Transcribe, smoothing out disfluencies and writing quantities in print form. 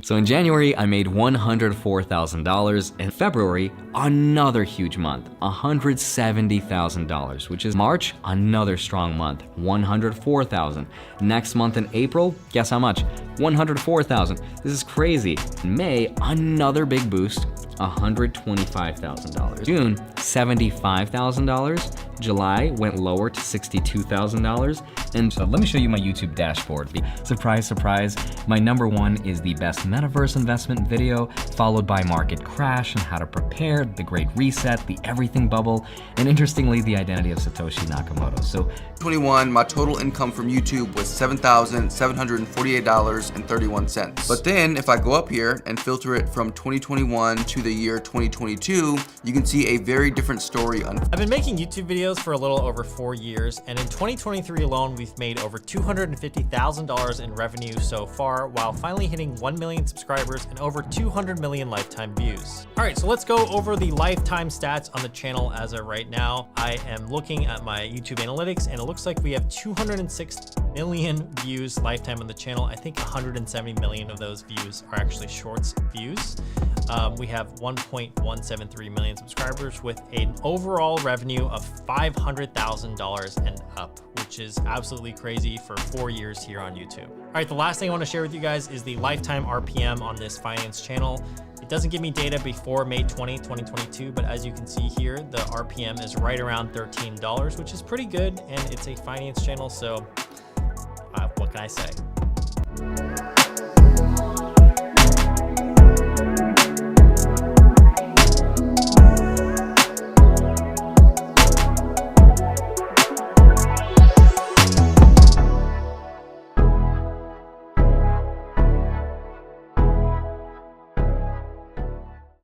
So in January, I made $104,000. In February, another huge month, $170,000, which is March, another strong month, $104,000. Next month in April, guess how much? $104,000. This is crazy. In May, another big boost, $125,000. June, $75,000. July went lower to $62,000. And so let me show you my YouTube dashboard. Surprise, surprise, my number one is the best metaverse investment video, followed by market crash and how to prepare, the great reset, the everything bubble, and interestingly, the identity of Satoshi Nakamoto. So 21, my total income from YouTube was $7,748.31. But then if I go up here and filter it from 2021 to the year 2022, you can see a very different story. I've been making YouTube videos for a little over 4 years, and in 2023 alone, we've made over $250,000 in revenue so far, while finally hitting 1 million subscribers and over 200 million lifetime views. All right, so let's go over the lifetime stats on the channel as of right now. I am looking at my YouTube analytics, and it looks like we have 206 million views lifetime on the channel. I think 170 million of those views are actually shorts views. We have 1.173 million subscribers with an overall revenue of $500,000 and up, which is absolutely crazy for 4 years here on YouTube. All right, the last thing I want to share with you guys is the lifetime RPM on this finance channel. It doesn't give me data before May 20, 2022, but as you can see here, the RPM is right around $13, which is pretty good, and it's a finance channel, so what can I say?